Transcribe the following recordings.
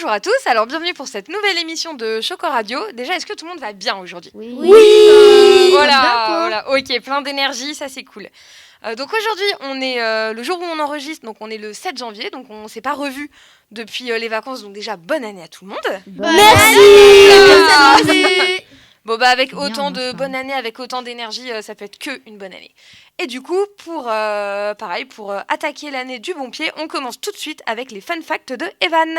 Bonjour à tous, alors bienvenue pour cette nouvelle émission de Choco Radio. Déjà, est-ce que tout le monde va bien aujourd'hui ? Oui. Voilà, ok, plein d'énergie, ça c'est cool. Donc aujourd'hui, on est le jour où on enregistre, donc on est le 7 janvier, donc on ne s'est pas revu depuis les vacances, donc déjà bonne année à tout le monde. Merci. Bon bah avec Bien, autant de enfin. bonne année, avec autant d'énergie, ça peut être que une bonne année. Et du coup, pour attaquer l'année du bon pied, on commence tout de suite avec les fun facts de Evan.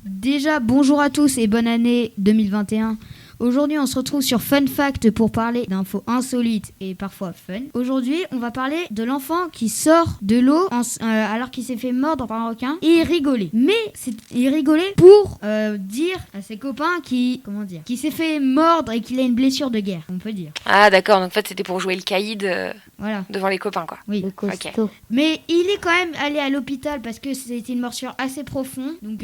Déjà, bonjour à tous et bonne année 2021. Aujourd'hui, on se retrouve sur Fun Fact pour parler d'infos insolites et parfois fun. Aujourd'hui, on va parler de l'enfant qui sort de l'eau alors qu'il s'est fait mordre par un requin et rigoler. Mais il rigolait pour dire à ses copains qui s'est fait mordre et qu'il a une blessure de guerre, on peut dire. Ah d'accord, donc en fait c'était pour jouer le caïd Voilà. devant les copains quoi. Oui. Le costaud. Mais il est quand même allé à l'hôpital parce que c'était une morsure assez profonde. Donc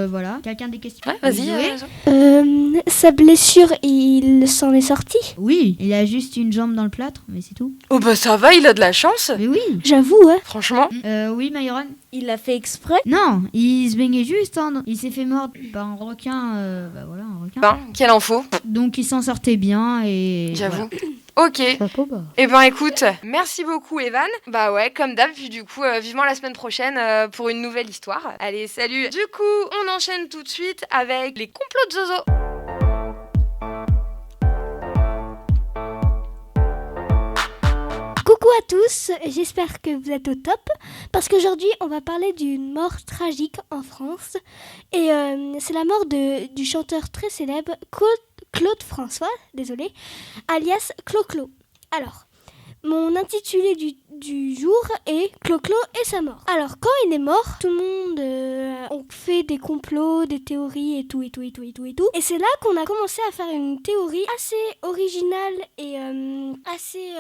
voilà. Quelqu'un a des questions ? Ouais, vas-y. Zoé Sa blessure, il s'en est sorti. Oui, il a juste une jambe dans le plâtre, mais c'est tout. Oh bah ça va, il a de la chance. Mais oui. J'avoue, ouais. Franchement. Oui, Myron. Il l'a fait exprès. Non, il se baignait juste, hein. Il s'est fait mordre par un requin. Un requin. Ben, quelle info. Donc il s'en sortait bien et. J'avoue. voilà. Ok. Chapeau bas. Eh ben écoute, merci beaucoup Evan. Bah ouais, comme d'hab, puis du coup, vivement la semaine prochaine pour une nouvelle histoire. Allez, salut. Du coup, on enchaîne tout de suite avec les complots de Zozo. Coucou à tous, j'espère que vous êtes au top. Parce qu'aujourd'hui, on va parler d'une mort tragique en France. Et c'est la mort du chanteur très célèbre Claude François, désolé, alias Clo-Clo. Alors, mon intitulé du jour est Clo-Clo et sa mort. Alors, quand il est mort, tout le monde on fait des complots, des théories et tout. Et c'est là qu'on a commencé à faire une théorie assez originale et assez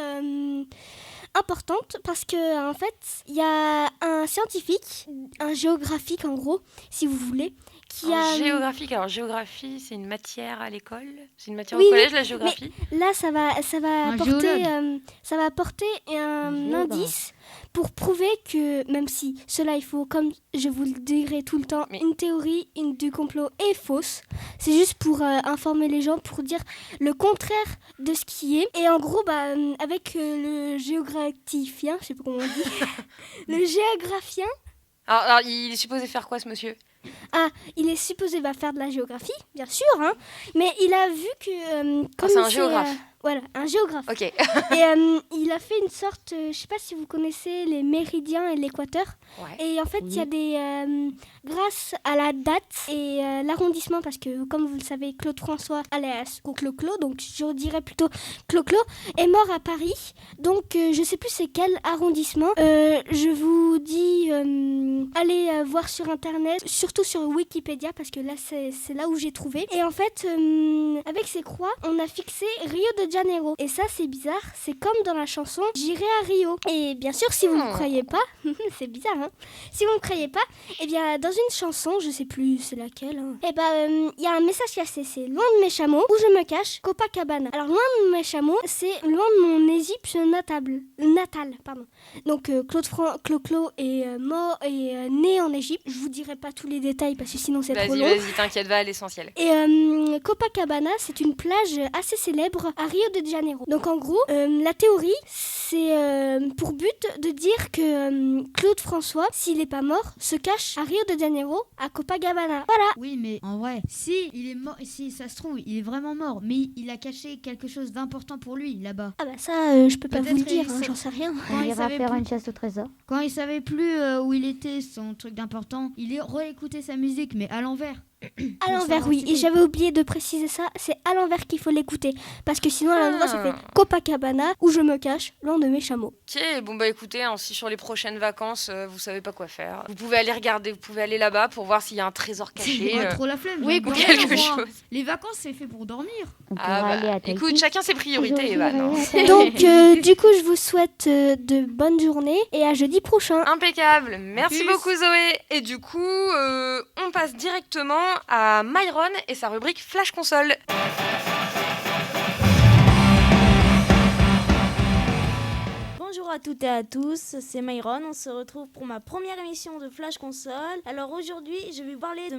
importante parce que en fait, il y a un scientifique, un géographique en gros, si vous voulez, qui a Géographique, alors géographie, c'est une matière à l'école ? C'est une matière Oui, au collège, la géographie ? là ça va Un apporter un indice pour prouver que même si cela il faut, comme je vous le dirai tout le temps, Mais- une théorie du complot est fausse. C'est juste pour informer les gens, pour dire le contraire de ce qui est. Et en gros, avec le géographien, je sais pas comment on dit, le géographien, Alors, il est supposé faire quoi ce monsieur ? il est supposé faire de la géographie, bien sûr, hein, mais il a vu que comme c'est un il géographe. voilà, un géographe. Ok. Et il a fait une sorte, je sais pas si vous connaissez les méridiens et l'équateur. Ouais. Et en fait, il y a des, grâce à la date et l'arrondissement, parce que comme vous le savez, Claude François, alias Clo-Clo, donc je dirais plutôt Clo-Clo, est mort à Paris. Donc je sais plus c'est quel arrondissement. Je vous dis, allez voir sur internet, surtout sur Wikipédia, parce que là c'est là où j'ai trouvé. Et en fait, avec ces croix, on a fixé Rio de Janeiro. Et ça c'est bizarre, c'est comme dans la chanson J'irai à Rio. Et bien sûr, si vous ne croyez pas, c'est bizarre, hein. Si vous ne croyez pas, eh bien, dans une chanson, je sais plus c'est laquelle, hein, eh ben, y a un message cassé, c'est loin de mes chameaux, où je me cache, Copacabana. Alors, loin de mes chameaux, c'est loin de mon Égypte natal, pardon. Donc, Clo-Clo est mort et né en Égypte. Je vous dirai pas tous les détails parce que sinon c'est trop long. Vas-y, t'inquiète, va à l'essentiel. Et Copacabana, c'est une plage assez célèbre à Rio de Janeiro. Donc en gros, la théorie, c'est pour but de dire que Claude François, s'il n'est pas mort, se cache à Rio de Janeiro, à Copacabana. Voilà. Oui, mais en vrai, si il est mort, si ça se trouve, il est vraiment mort, mais il a caché quelque chose d'important pour lui là-bas. Ah bah ça, je peux pas Peut-être vous le dire, il hein, sait- j'en sais rien. Quand On il ira savait faire plus- une chasse au trésor. Quand il savait plus où il était, son truc d'important, il est réécouté sa musique, mais à l'envers. À l'envers, oui. Et j'avais oublié de préciser ça, c'est à l'envers qu'il faut l'écouter. Parce que sinon, à l'endroit, ça fait Copacabana, où je me cache, loin de mes chameaux. Ok, bon bah écoutez, hein, si sur les prochaines vacances, vous savez pas quoi faire, vous pouvez aller regarder, vous pouvez aller là-bas pour voir s'il y a un trésor caché. Pas trop la flemme. oui, j'ai envie de quelque dormir, moi. chose. Les vacances, c'est fait pour dormir. On pourra Ah aller bah, à Tahiti. écoute, chacun ses priorités, Aujourd'hui, Evan. hein. on va aller à Tahiti. Donc, du coup, je vous souhaite de bonnes journées et à jeudi prochain. Impeccable, merci Plus. beaucoup Zoé. Et du coup, on passe directement à Myron et sa rubrique Flash Console. Bonjour Bonjour à toutes et à tous, c'est Myron, on se retrouve pour ma première émission de Flash Console. Alors aujourd'hui, je vais vous parler de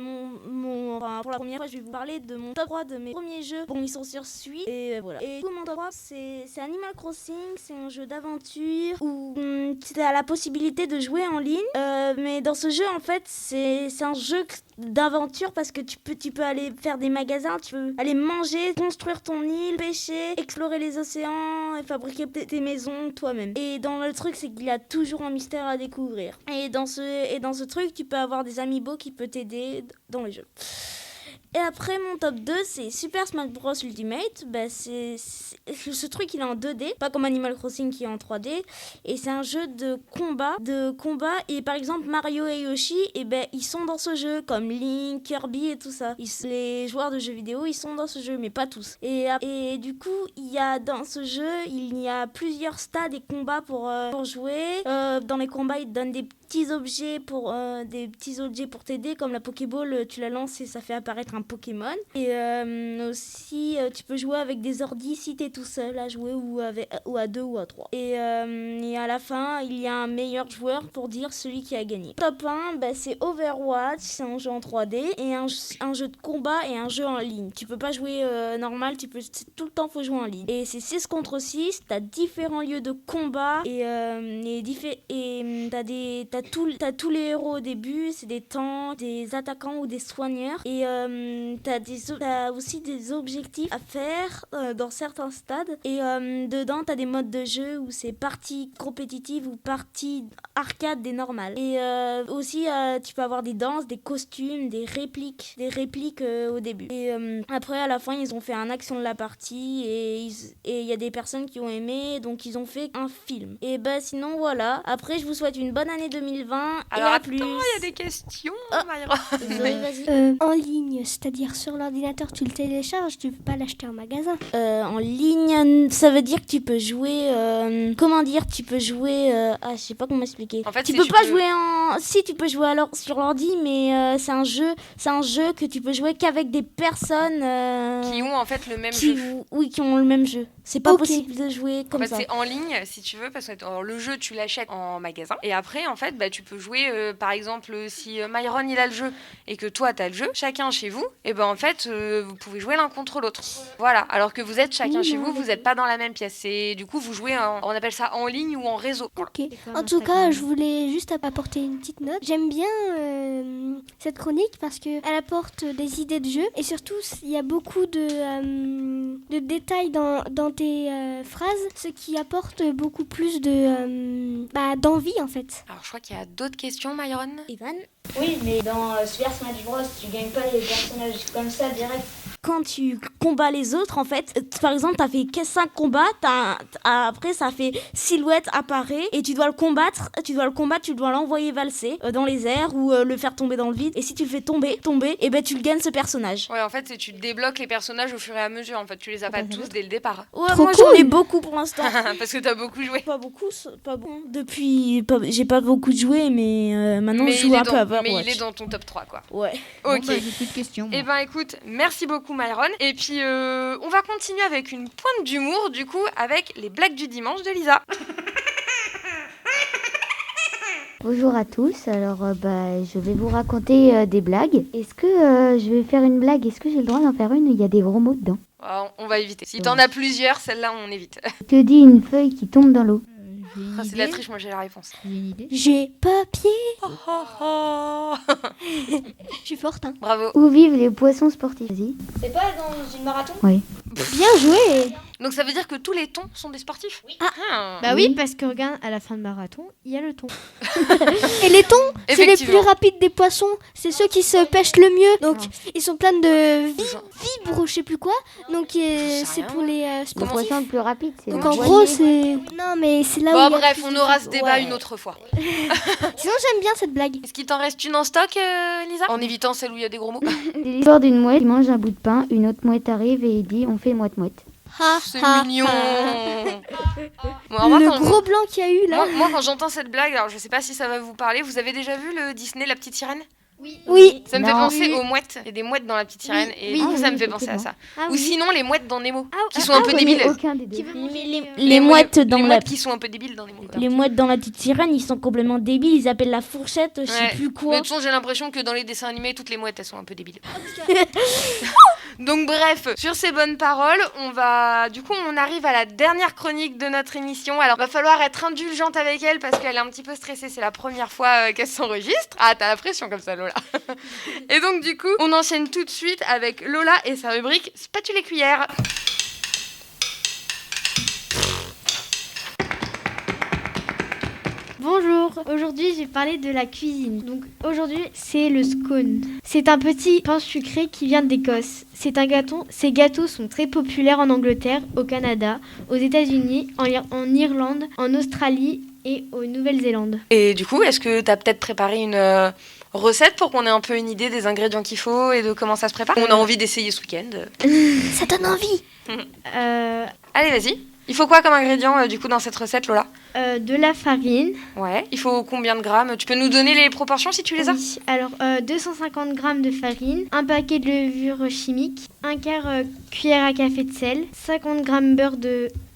pour la première fois, je vais vous parler de mon top 3 de mes premiers jeux pour mission sur Switch. Et voilà. Et du coup, mon top 3, c'est Animal Crossing, c'est un jeu d'aventure où tu as la possibilité de jouer en ligne. Mais dans ce jeu, en fait, c'est un jeu d'aventure parce que tu peux aller faire des magasins, tu peux aller manger, construire ton île, pêcher, explorer les océans et fabriquer tes maisons toi-même. Et dans le truc, c'est qu'il y a toujours un mystère à découvrir. Et dans ce truc, tu peux avoir des amiibo qui peuvent t'aider dans le jeu. Et après, mon top 2, c'est Super Smash Bros Ultimate. Ce truc, il est en 2D, pas comme Animal Crossing qui est en 3D. Et c'est un jeu de combat. Et par exemple, Mario et Yoshi, ils sont dans ce jeu, comme Link, Kirby et tout ça. Les joueurs de jeux vidéo, ils sont dans ce jeu, mais pas tous. Et du coup, dans ce jeu, il y a plusieurs stades et combats pour jouer. Dans les combats, ils te donnent des petits objets pour t'aider, comme la Pokéball, tu la lances et ça fait apparaître un Pokémon. Et aussi, tu peux jouer avec des ordis si t'es tout seul à jouer ou à 2 ou à 3. Et à la fin, il y a un meilleur joueur pour dire celui qui a gagné. Top 1, c'est Overwatch, c'est un jeu en 3D et un jeu de combat et un jeu en ligne. Tu peux pas jouer normal, tout le temps faut jouer en ligne. Et c'est 6 contre 6, t'as différents lieux de combat et t'as tous les héros au début, c'est des tanks, des attaquants ou des soigneurs. Et t'as aussi des objectifs à faire dans certains stades. Et dedans, t'as des modes de jeu où c'est partie compétitive ou partie arcade des normales. Et aussi, tu peux avoir des danses, des costumes, des répliques au début. Et après, à la fin, ils ont fait un action de la partie et il y a des personnes qui ont aimé, donc ils ont fait un film. Et sinon, voilà. Après, je vous souhaite une bonne année 2020. Alors, et à attends, plus. il y a des questions, Myron. Zoé, vas-y. En ligne, c'est-à-dire sur l'ordinateur, tu le télécharges, tu peux pas l'acheter en magasin. En ligne, ça veut dire que tu peux jouer. Tu peux jouer. Je sais pas comment expliquer. En fait, tu peux pas jouer en. Si, tu peux jouer alors sur l'ordi, mais c'est un jeu que tu peux jouer qu'avec des personnes Qui ont en fait le même jeu. Oui, qui ont le même jeu. C'est pas possible de jouer comme ça. En fait, c'est en ligne si tu veux, parce que le jeu tu l'achètes en magasin. Et après, en fait, tu peux jouer. Par exemple, si Myron il a le jeu et que toi t'as le jeu, chacun chez vous, et en fait, vous pouvez jouer l'un contre l'autre. Voilà. Alors que vous êtes chacun chez vous, vous n'êtes pas dans la même pièce. Et du coup, vous jouez, on appelle ça en ligne ou en réseau. Voilà. Ok. En tout cas, je voulais juste apporter une petite note. J'aime bien cette chronique parce qu'elle apporte des idées de jeu et surtout, il y a beaucoup de détails dans tes phrases, ce qui apporte beaucoup plus d'envie en fait. Alors, je crois qu'il y a d'autres questions, Myron. Ivan. Oui, mais dans Super Smash Bros, tu gagnes pas les personnages comme ça direct. Quand tu combats les autres, en fait, par exemple, t'as fait 5 combats, après ça fait silhouette apparaît et tu dois le combattre, tu dois l'envoyer valser dans les airs ou le faire tomber dans le vide. Et si tu le fais tomber, et tu le gagnes ce personnage. Ouais, en fait, tu débloques les personnages au fur et à mesure. En fait, tu les as pas tous dès le départ. Ouais, moi j'en ai beaucoup pour l'instant. Parce que t'as beaucoup joué. Pas beaucoup, pas bon. J'ai pas beaucoup joué, mais maintenant je joue un peu à Overwatch. Mais il est dans ton top 3, quoi. Ouais. Ok. J'ai plus de questions. moi. Eh ben écoute, merci beaucoup Myron. Et puis on va continuer avec une pointe d'humour du coup avec les blagues du dimanche de Lisa. Bonjour à tous, alors je vais vous raconter des blagues. Est-ce que je vais faire une blague? Est-ce que j'ai le droit d'en faire une où il y a des gros mots dedans? On va éviter. Si t'en as plusieurs, celle-là on évite. Que dit une feuille qui tombe dans l'eau? J'ai une Ah, c'est idée. de la triche, moi j'ai la réponse. J'ai une idée. J'ai papier. Oh, oh, oh. Je suis forte, hein. Bravo. Où vivent les poissons sportifs? Vas-y. C'est pas dans une marathon? Oui. Bien joué. Donc ça veut dire que tous les thons sont des sportifs? Oui. Bah oui, parce que regarde, à la fin de marathon, il y a le thon. Et les thons, c'est les plus Effectivement. rapides des poissons. C'est ceux qui se pêchent le mieux. Donc, ils sont pleins de fibres ou je sais plus quoi. Donc, sais c'est rien. pour les Le sportifs. poisson le plus rapide, c'est Donc, le en poisson. gros, c'est... Non, mais c'est là où... Bon il y a bref, plus on de aura ce fibres. débat Ouais. une autre fois. Sinon, j'aime bien cette blague. Est-ce qu'il t'en reste une en stock, Lisa? En évitant celle où il y a des gros mots. C'est l'histoire d'une mouette qui mange un bout de pain, une autre mouette arrive et il dit on fait moite-moite. C'est mignon. Bon, alors, moi, Le quand- gros blanc qu'il y a eu là. Moi, quand j'entends cette blague, alors je sais pas si ça va vous parler, vous avez déjà vu le Disney La Petite Sirène? Oui. Ça me fait Non. penser Oui. aux mouettes. Il y a des mouettes dans La Petite Sirène et Oui. du coup, Ah ça oui, me fait penser à ça. Ah Ou oui. sinon les mouettes dans Nemo qui ah, sont un peu Je débiles. connais aucun des deux. Qui veut manger Les mouettes dans les la mouettes qui sont un peu débiles dans Nemo. les mouettes dans la petite sirène, ils sont complètement débiles, ils appellent la fourchette, je sais Ouais. plus Mais quoi. de toute façon, j'ai l'impression que dans les dessins animés, toutes les mouettes, elles sont un peu débiles. Donc bref, sur ces bonnes paroles, on arrive à la dernière chronique de notre émission. Alors, va falloir être indulgente avec elle parce qu'elle est un petit peu stressée. C'est la première fois qu'elle s'enregistre. Ah, t'as la pression comme ça, Lola. Et donc du coup, on enchaîne tout de suite avec Lola et sa rubrique Spatule et cuillère. Bonjour, aujourd'hui je vais parler de la cuisine. Donc aujourd'hui c'est le scone. C'est un petit pain sucré qui vient d'Écosse. Ces gâteaux sont très populaires en Angleterre, au Canada, aux États-Unis, en Irlande, en Australie et aux Nouvelle-Zélande. Et du coup, est-ce que t'as peut-être préparé une recette pour qu'on ait un peu une idée des ingrédients qu'il faut et de comment ça se prépare? On a envie d'essayer ce week-end. Ça donne envie. Allez, vas-y. Il faut quoi comme ingrédient du coup dans cette recette, Lola? De la farine. Ouais. Il faut combien de grammes? Tu peux nous donner les proportions si tu les as? Oui, alors 250 g de farine, un paquet de levure chimique, un quart cuillère à café de sel, 50 g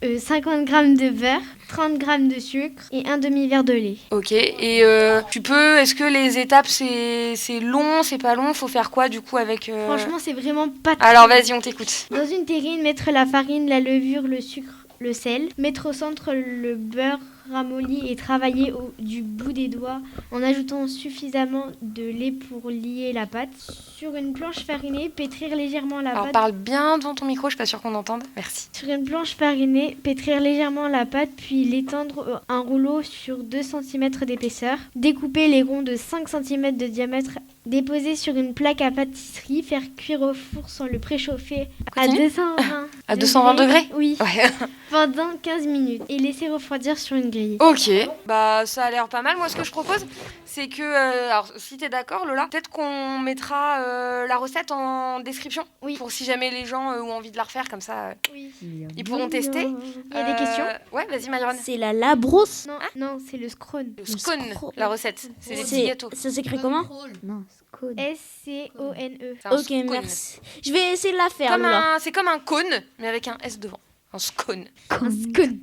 de beurre, 30 g de sucre et un demi-verre de lait. Ok. Et est-ce que les étapes c'est long, c'est pas long? Faut faire quoi du coup avec Franchement, c'est vraiment pas très Alors vas-y, on t'écoute. Dans une terrine, mettre la farine, la levure, le sucre, le sel. Mettre au centre le beurre ramolli et travailler du bout des doigts en ajoutant suffisamment de lait pour lier la pâte. Sur une planche farinée, pétrir légèrement la Alors pâte. parle bien devant ton micro, je suis pas sûre qu'on entende. Merci. Sur une planche farinée, pétrir légèrement la pâte, puis l'étendre un rouleau sur 2 cm d'épaisseur. Découper les ronds de 5 cm de diamètre. Déposer sur une plaque à pâtisserie, faire cuire au four sans le préchauffer à Continue. 220 À 220 degrés? Oui, Ouais. pendant 15 minutes et laisser refroidir sur une grille. Ok. Bah ça a l'air pas mal. Moi, ce que je propose, c'est que alors si t'es d'accord, Lola, peut-être qu'on mettra la recette en description. Oui. Pour si jamais les gens ont envie de la refaire comme ça, Oui. ils pourront tester. Il y a des questions Ouais, vas-y, Myron. C'est la labrousse. Non, c'est le scone. Le scone, la recette. C'est des petits C'est gâteaux. ça s'écrit comment? Non, scone. S-C-O-N-E. C'est un Ok, scone. merci. Je vais essayer de la faire là. C'est comme un cône, mais avec un S devant. Un scone. Un scone.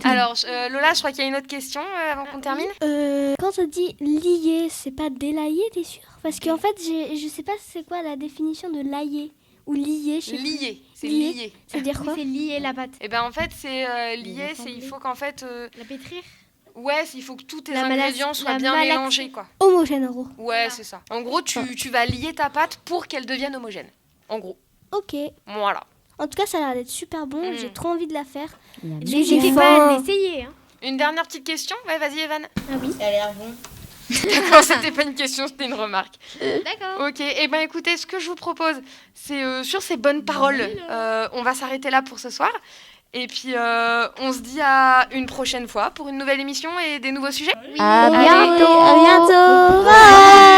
Alors, Lola, je crois qu'il y a une autre question avant qu'on termine. Quand on dit lier, c'est pas délayer, t'es sûr? Parce qu'en fait, je sais pas c'est quoi la définition de lailler ou lier. Je sais plus. Lier, c'est Lier. lier. Ça veut dire quoi? C'est lier la pâte. Et ben en fait, c'est lier, c'est il faut qu'en fait, La pétrir. ouais, il faut que tous tes La ingrédients soient la bien malaxe- mélangés, quoi. Homogène en gros. Ouais, c'est ça. En gros, tu vas lier ta pâte pour qu'elle devienne homogène. En gros. Ok. Voilà. En tout cas, ça a l'air d'être super bon. Mm. J'ai trop envie de la faire. N'hésitez J'ai pas à faim. l'essayer. Hein. Une dernière petite question. Ouais, vas-y, Evan. Ah oui. Ça a l'air bon. D'accord, c'était pas une question, c'était une remarque. D'accord. Ok, et ben écoutez, ce que je vous propose, c'est sur ces bonnes paroles, on va s'arrêter là pour ce soir. Et puis, on se dit à une prochaine fois pour une nouvelle émission et des nouveaux sujets. À Allez, bientôt. à bientôt. Bye.